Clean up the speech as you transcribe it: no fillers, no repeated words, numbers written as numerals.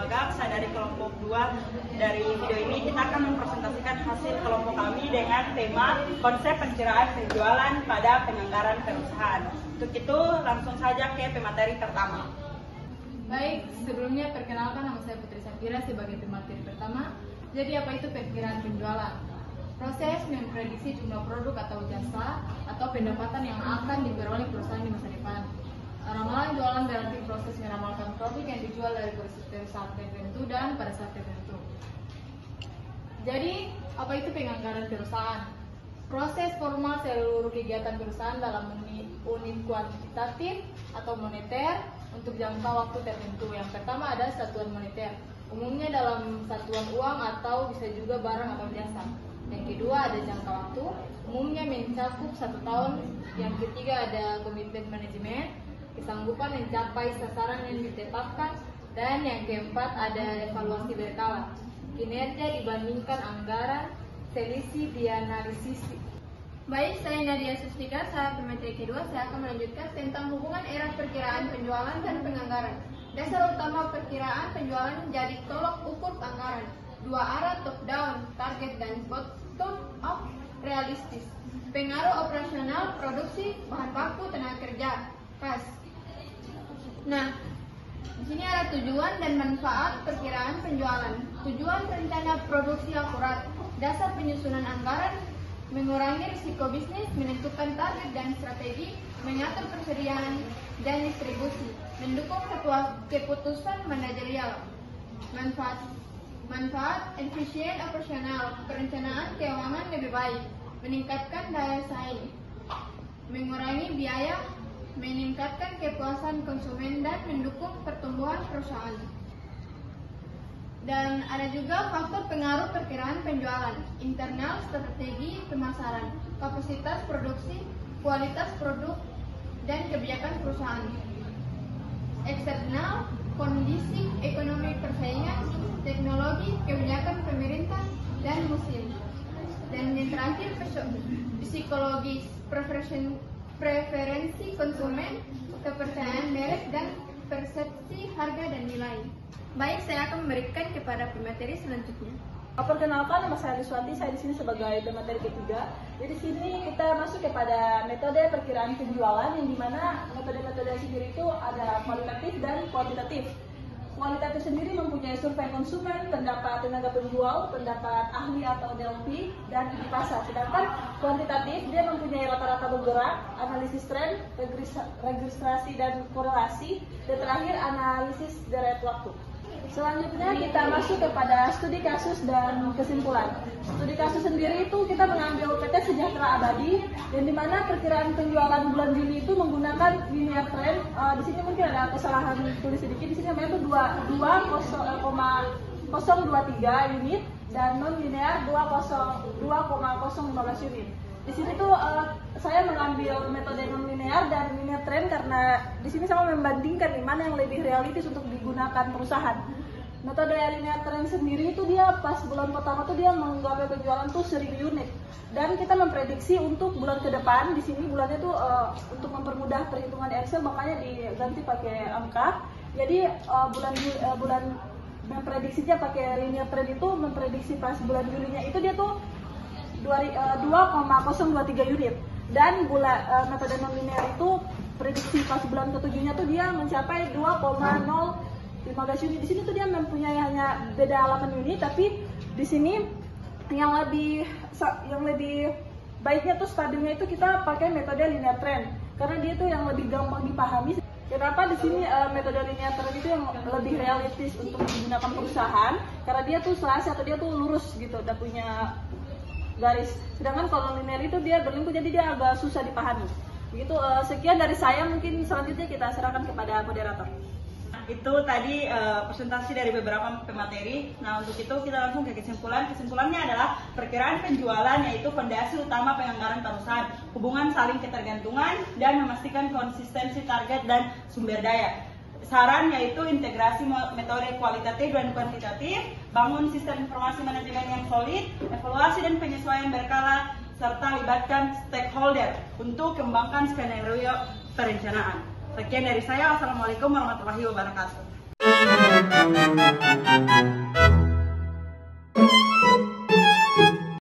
Magaksa dari kelompok 2. Dari video ini kita akan mempresentasikan hasil kelompok kami dengan tema konsep pencerahan penjualan pada penganggaran perusahaan. Untuk itu langsung saja ke pemateri pertama. Baik, sebelumnya perkenalkan, nama saya Putri Safira sebagai pemateri pertama. Jadi apa itu perkiraan penjualan? Proses memprediksi jumlah produk atau jasa atau pendapatan yang akan diperoleh perusahaan di masa depan. Ramalan jualan berarti proses meramalkan produk yang dijual dari perusahaan tertentu dan pada saat tertentu. Jadi, apa itu penganggaran perusahaan? Proses formal seluruh kegiatan perusahaan dalam unit kuantitatif atau moneter untuk jangka waktu tertentu. Yang pertama ada satuan moneter, umumnya dalam satuan uang atau bisa juga barang atau jasa. Yang kedua ada jangka waktu, umumnya mencakup 1 tahun. Yang ketiga ada komitmen manajemen, kesanggupan mencapai sasaran yang ditetapkan. Dan yang keempat ada evaluasi berkala, kinerja dibandingkan anggaran, selisih dianalisis. Baik, saya Nadia Sustika, saya pemateri kedua. Saya akan melanjutkan tentang hubungan era perkiraan penjualan dan penganggaran. Dasar utama perkiraan penjualan menjadi tolok ukur anggaran. 2 arah, top down, target dan bottom up, realistis. Pengaruh operasional, produksi, bahan baku, tenaga kerja, kas. Nah, di sini ada tujuan dan manfaat perkiraan penjualan. Tujuan rencana produksi akurat. Dasar penyusunan anggaran, mengurangi risiko bisnis, menentukan target dan strategi, mengatur persediaan dan distribusi, mendukung keputusan manajerial. Manfaat efisien operasional, perencanaan keuangan lebih baik, meningkatkan daya saing, mengurangi biaya, meningkatkan kepuasan konsumen dan mendukung pertumbuhan perusahaan. Dan ada juga faktor pengaruh perkiraan penjualan, internal, strategi pemasaran, kapasitas produksi, kualitas produk, dan kebijakan perusahaan. Eksternal, kondisi ekonomi persaingan, teknologi, kebijakan pemerintah, dan musim. Dan yang terakhir, psikologis, preferensi konsumen, kepercayaan merek, dan persepsi harga dan nilai. Baik, saya akan memberikan kepada pemateri selanjutnya. Perkenalkan, nama saya Liswanti. Saya di sini sebagai pemateri ketiga. Jadi di sini kita masuk kepada metode perkiraan penjualan, yang dimana metode-metode sendiri itu ada kualitatif dan kuantitatif. Kualitatif sendiri mempunyai survei konsumen, pendapat tenaga penjual, pendapat ahli atau DLP, dan di pasar. Sedangkan kuantitatif dia mempunyai rata-rata bergerak, analisis tren, registrasi dan korelasi, dan terakhir analisis deret waktu. Selanjutnya kita masuk kepada studi kasus dan kesimpulan. Studi kasus sendiri itu kita mengambil PT Sejahtera Abadi, yang dimana perkiraan penjualan bulan Juni itu menggunakan linear trend. Di sini mungkin ada kesalahan tulis sedikit. Di sini namanya itu 2,023 unit dan non linear 2,015 unit. Di sini tuh saya mengambil metode non linear dan linear trend karena di sini sama membandingkan mana yang lebih realistis untuk digunakan perusahaan. Metode linear trend sendiri itu dia pas bulan pertama tuh dia menggapai penjualan tuh 1000 unit, dan kita memprediksi untuk bulan ke depan. Di sini bulannya tuh untuk mempermudah perhitungan Excel makanya diganti pakai angka. Jadi bulan memprediksinya pakai linear trend itu memprediksi pas bulan Julinya itu dia tuh 2,023 unit, dan metode non linear itu prediksi pas bulan ke-7-nya tuh dia mencapai 2,015 unit. Di sini tuh dia mempunyai hanya beda 8 unit, tapi di sini yang lebih baiknya tuh stabilnya itu kita pakai metode linear trend karena dia tuh yang lebih gampang dipahami. Kenapa di sini metode linear trend itu yang lebih realistis untuk digunakan perusahaan? Karena dia tuh selasi atau dia tuh lurus gitu, udah punya garis. Sedangkan kalau linear itu dia berlimpah, jadi dia agak susah dipahami. Begitu, sekian dari saya. Mungkin selanjutnya kita serahkan kepada moderator. Itu tadi presentasi dari beberapa pemateri. Nah, untuk itu kita langsung ke kesimpulan. Kesimpulannya adalah perkiraan penjualan yaitu fondasi utama penganggaran perusahaan, hubungan saling ketergantungan, dan memastikan konsistensi target dan sumber daya. Saran yaitu integrasi metode kualitatif dan kuantitatif, bangun sistem informasi manajemen yang solid, evaluasi dan penyesuaian berkala, serta libatkan stakeholder untuk kembangkan skenario perencanaan. Sekian dari saya. Wassalamualaikum warahmatullahi wabarakatuh.